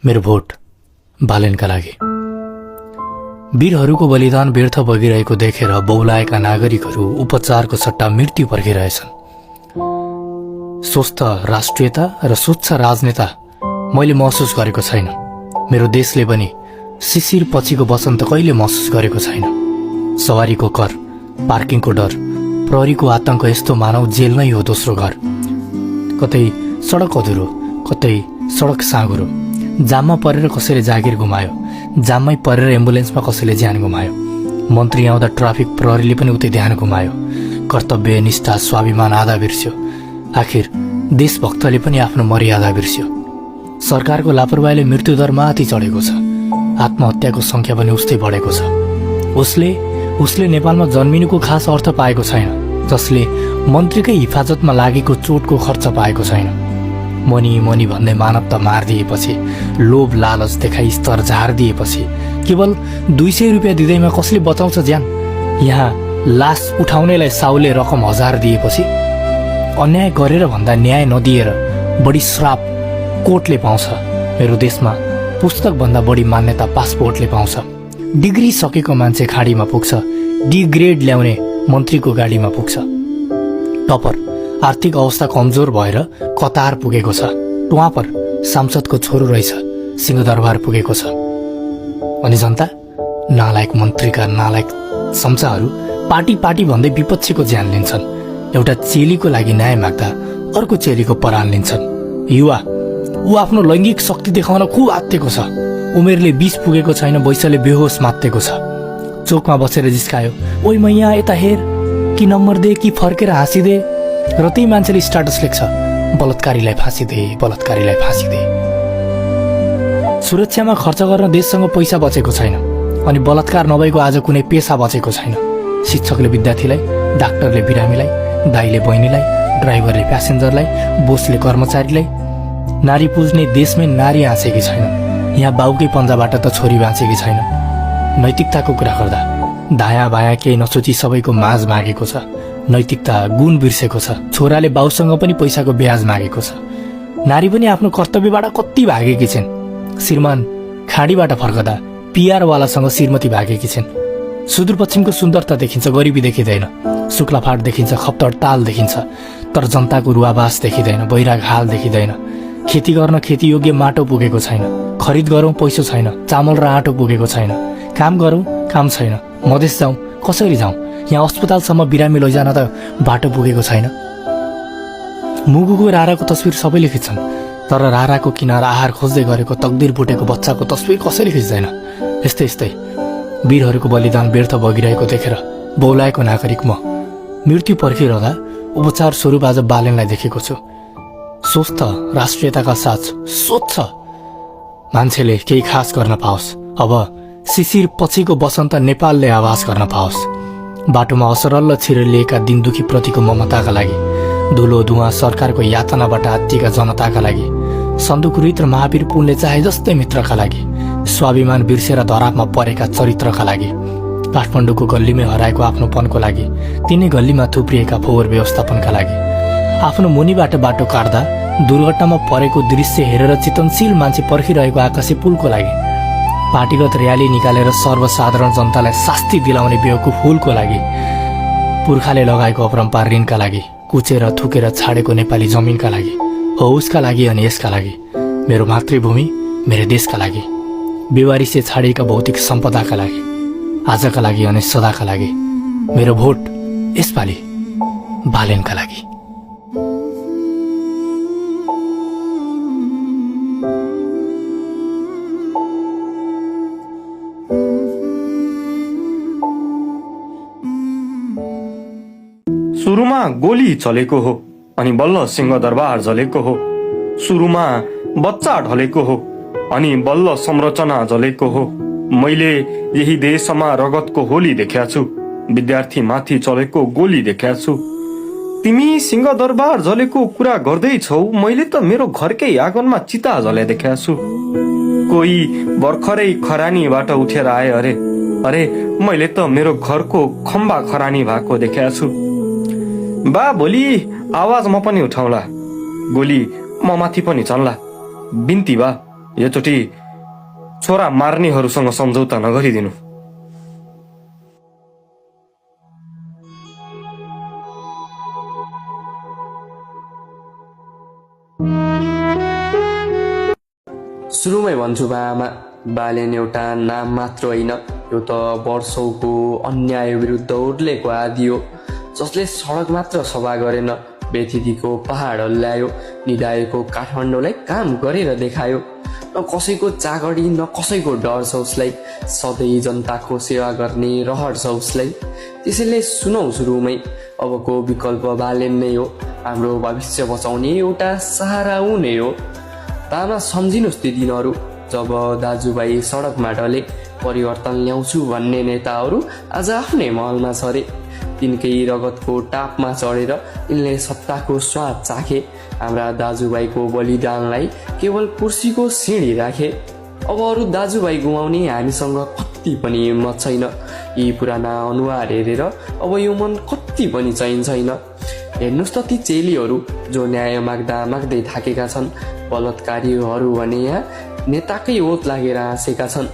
मेरो भोट बालेनका लागि। वीरहरूको बलिदान व्यर्थ बगिरहेको देखेर बौलाएका नागरिकहरू उपचारको सट्टा मृत्यु पर्खिरहेछन्। स्वस्थ राष्ट्रियता र स्वच्छ राजनेता मैले महसुस गरेको छैन। मेरो देशले पनि शिशिर पछिको बसन्त कहिले महसुस गरेको छैन। सवारीको कर, पार्किङको डर, प्रहरीको आतंक यस्तो मानव जेलमै हो दोस्रो घर। कतै सडक अधुरो, कतै सडक साँघुरो। जाममा परेर कसैले जागिर गुमायो, जाममै परेर एम्बुलेन्समा कसैले ज्यान गुमायो। मन्त्री आउँदा ट्राफिक प्रहरीले पनि उतै ध्यान गुमायो। कर्तव्य, निष्ठा, स्वाभिमान आधा बिर्स्यो। आखिर देशभक्तले पनि आफ्नो मर्यादा बिर्स्यो। सरकारको लापरवाहीले मृत्युदर माथि चढेको छ। आत्महत्याको संख्या पनि उस्तै बढेको छ। उसले नेपालमा जन्मिनुको खास अर्थ पाएको छैन, जसले मन्त्रीकै हिफाजतमा लागेको चोटको खर्च पाएको छैन। मनी भन्दै मानवता मारिदिएपछि, लोभ लालच देखाई स्तर झारिदिएपछि, केवल 200 रुपियाँ दिँदैमा कसले बचाउँछ ज्यान? यहाँ लास उठाउनेलाई साउले रकम 1000 दिएपछि, अन्याय गरेर भन्दा न्याय नदिएर बढी श्राप कोर्टले पाउँछ। मेरो देशमा पुस्तकभन्दा बढी मान्यता पासपोर्टले पाउँछ। डिग्री सकेको मान्छे खाडीमा पुग्छ, डिग्रेड ल्याउने मन्त्रीको गाडीमा पुग्छ। टपर आर्थिक अवस्था कमजोर भएर कतार पुगेको छ। टुवापर सांसदको छोरो रहेछ, सिंहदरबार पुगेको छ। अनि जनता, नालायक मन्त्रीका नालायक चम्चाहरू पार्टी भन्दै विपक्षीको ज्यान लिन्छन्। एउटा चेलीको लागि न्याय माग्दा अर्को चेलीको पराल लिन्छन्। युवा, ऊ आफ्नो लैङ्गिक शक्ति देखाउन खुब आत्तेको छ। उमेरले 20 पुगेको छैन, वैशाले बेहोस मात्तेको छ। चोकमा बसेर जिस्कायो, ओइ मैया यता हेर, कि नम्बर दे कि फर्केर हाँसिदे। र त्यही मान्छेले स्टाटस लेख्छ, बलात्कारीलाई फाँसी दे, बलात्कारीलाई फाँसी दे। सुरक्षामा खर्च गर्न देशसँग पैसा बचेको छैन, अनि बलात्कार नभएको आज कुनै पेसा बचेको छैन। शिक्षकले विद्यार्थीलाई, डाक्टरले बिरामीलाई, दाइले बहिनीलाई, ड्राइभरले प्यासेन्जरलाई, बोसले कर्मचारीलाई। नारी पुज्ने देशमै नारी हाँसेकी छैन। यहाँ बाउकै पन्जाबाट त छोरी बाँचेकी छैन। नैतिकताको कुरा गर्दा दायाँ बायाँ केही नसोची सबैको माझ मागेको छ। नैतिकता गुण बिर्सेको छ। छोराले बाउसँग पनि पैसाको ब्याज मागेको छ। नारी पनि आफ्नो कर्तव्यबाट कति भागेकी छिन्। श्रीमान खाडीबाट फर्कदा पिआरवालासँग श्रीमती भागेकी छिन्। सुदूरपश्चिमको सुन्दरता देखिन्छ, गरिबी देखिँदैन। शुक्लाफाट देखिन्छ, खप्तड ताल देखिन्छ, तर जनताको रुवाबास देखिँदैन, बैराग हाल देखिँदैन। खेती गर्न खेती योग्य माटो पुगेको छैन। खरिद गरौँ पैसो छैन, चामल र आँटो पुगेको छैन। काम गरौँ काम छैन। मधेस जाउँ कसरी जाउँ? यहाँ अस्पतालसम्म बिरामी लैजान त बाटो पुगेको छैन। मुगुको राराको तस्बिर सबैले खिच्छन्, तर राराको किनार आहार खोज्दै गरेको तकदिर बुटेको बच्चाको तस्बिर कसैले खिच्दैन। यस्तै वीरहरूको बलिदान व्यर्थ बगिरहेको देखेर बौलाएको नागरिक म मृत्यु पर्खिरहँदा उपचार स्वरूप आज बालेनलाई देखेको छु। स्वस्थ राष्ट्रियताका साथ स्वच्छ मान्छेले केही खास गर्न पाओस्। अब शिशिर पछिको बसन्त नेपालले आवाज गर्न पाओस्। बाटोमा असरल्ल छिरिलिएका दिनदुखी प्रतिको ममताका लागि, धुलो धुवा सरकारको यातनाबाट आत्तिएका जनताका लागि, सन्दुकरित र महावीर पुनले चाहे जस्तै मित्रका लागि, स्वाभिमान बिर्सेर धरापमा परेका चरित्रका लागि, काठमाडौँको गल्लीमै हराएको आफ्नोपनको लागि, तिनै गल्लीमा थुप्रिएका फोहोर व्यवस्थापनका लागि, आफ्नो मुनिबाट बाटो काट्दा दुर्घटनामा परेको दृश्य हेरेर चितनशील मान्छे पर्खिरहेको आकाशे पुलको लागि, पार्टीगत र्याली निकालेर सर्वसाधारण जनतालाई शास्ति दिलाउने बेवकुफ हुलको लागि, पुर्खाले लगाएको अपरम्पार ऋणका लागि, कुचेर थुकेर छाडेको नेपाली जमिनका लागि, हो उसका लागि अनि यसका लागि, मेरो मातृभूमि मेरो देशका लागि, बेवारिसे छाडिएका भौतिक सम्पदाका लागि, आजका लागि अनि सदाका लागि, मेरो भोट यसपालि बालेनका लागि। सुरुमा गोली चलेको हो, अनि बल्ल सिंहदरबार जलेको हो। सुरुमा बच्चा ढलेको हो, अनि बल्ल संरचना जलेको हो। मैले यही देशमा रगतको होली देख्या छु, विद्यार्थी माथि चलेको गोली देख्या छु। तिमी सिंहदरबार जलेको कुरा गर्दैछौ, मैले त मेरो घरकै आँगनमा चिता जले देख्या छु। कोही भर्खरै खरानीबाट उठेर आए अरे मैले त मेरो घरको खम्बा खरानी भएको देख्या छु। बा भोलि आवाज म पनि उठाउला, गोली म माथि पनि चल्ला। बिन्ती बा, योचोटि छोरा मार्नेहरूसँग सम्झौता नगरिदिनु। सुरुमै भन्छु बा आमा, बालेन एउटा नाम मात्र होइन, यो त वर्षौको अन्याय विरुद्ध उर्लेको आदि हो, जसले सडक मात्र सफा गरेन, बेथिदीको पहाड हल्लायो, निदाएको काठमाडौँलाई काम गरेर देखायो। न कसैको चाकडी न कसैको डर छ उसलाई, सधैँ जनताको सेवा गर्ने रहर छ उसलाई। त्यसैले सुनौ सुरुमै, अबको विकल्प बालेन नै हो, हाम्रो भविष्य बचाउने एउटा सहारा उनी हो। तामा सम्झिनुहोस् ती दिनहरू जब दाजुभाइ सडकमा ढले, परिवर्तन ल्याउँछु भन्ने नेताहरू आज आफ्नै महलमा छरे। तिनकै रगतको टापमा चढेर यिनले सत्ताको स्वाद चाखे, हाम्रा दाजुभाइको बलिदानलाई केवल कुर्सीको सिँढी राखे। अब अरू दाजुभाइ गुमाउने हामीसँग कति पनि हिम्मत छैन, यी पुराना अनुहार हेरेर अब यो मन कति पनि चैन छैन। हेर्नुहोस् त ती चेलीहरू जो न्याय माग्दा माग्दै थाकेका छन्, बलात्कारीहरू भने यहाँ नेताकै ओत लागेर हाँसेका छन्।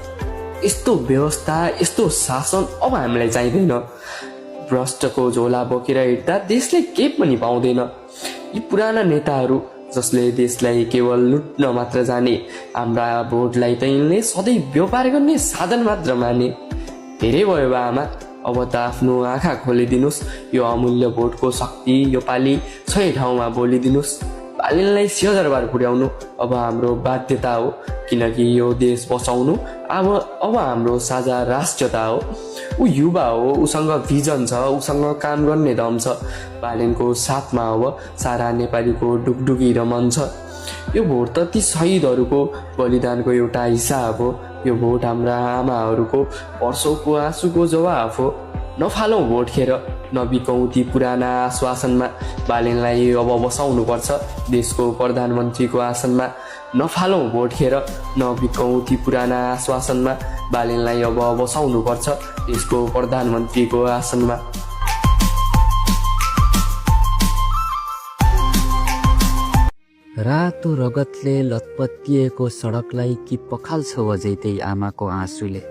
यस्तो व्यवस्था, यस्तो शासन अब हामीलाई चाहिँदैन। भ्रष्टको झोला बोकेर हिँड्दा देशले केही पनि पाउँदैन। यी पुराना नेताहरू जसले देशलाई केवल लुट्न मात्र जाने, हाम्रा भोटलाई त यिनले सधैँ व्यापार गर्ने साधन मात्र माने। धेरै भयो बा आमा, अब त आफ्नो आँखा खोलिदिनुहोस्, यो अमूल्य भोटको शक्ति यो पालि सही ठाउँमा बोलिदिनुहोस्। बालेनलाई सिंहदरबार पुर्याउनु अब हाम्रो बाध्यता हो, किनकि यो देश बचाउनु अब हाम्रो साझा राष्ट्रता हो। ऊ युवा हो, उसँग भिजन छ, उसँग काम गर्ने दम छ। बालेनको साथमा अब सारा नेपालीको डुगडुगी र मन छ। यो भोट त ती शहीदहरूको बलिदानको एउटा हिसाब हो। यो भोट हाम्रा आमाहरूको वर्षौको आँसुको जवाफ हो। नफालौँ भोट खेर, नबिकौँ ती पुराना आश्वासनमा। बालेनलाई अब बसाउनु पर्छ देशको प्रधानमन्त्रीको आसनमा। नफालौँ भोट खेर, नबिकौँ ती पुराना आश्वासनमा। बालेनलाई अब बसाउनु पर्छ देशको प्रधानमन्त्रीको आसनमा। रातो रगतले लतपतिएको सडकलाई कि पखाल्छौ अझै त्यही आमाको आँसुले,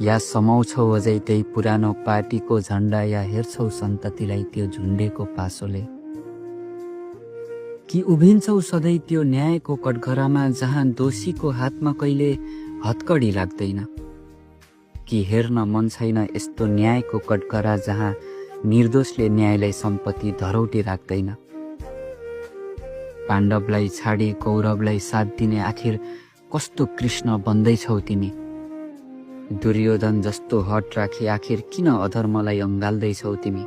या समाउँछौ अझै त्यही पुरानो पार्टीको झन्डा, या हेर्छौ सन्ततिलाई त्यो झुन्डेको पासोले, कि उभिन्छौ सधैँ त्यो न्यायको कठघरामा जहाँ दोषीको हातमा कहिले हतकडी लाग्दैन, कि हेर्न मन छैन यस्तो न्यायको कठघरा जहाँ निर्दोषले न्यायलाई सम्पत्ति धरौटी राख्दैन। पाण्डवलाई छाडी कौरवलाई साथ दिने आखिर कस्तो कृष्ण बन्दैछौ तिमी? दुर्योधन जस्तो हट राखी आखिर किन अधर्मलाई अँगाल्दैछौ तिमी?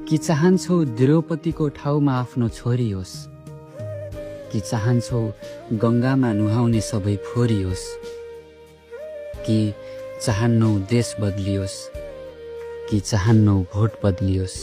कि चाहन्छौ द्रौपदीको ठाउँमा आफ्नो छोरी होस्? कि चाहन्छौ गङ्गामा नुहाउने सबै फोरी होस्? कि चाहन्नौ देश बदलियोस्? कि चाहन्नौ भोट बदलियोस्?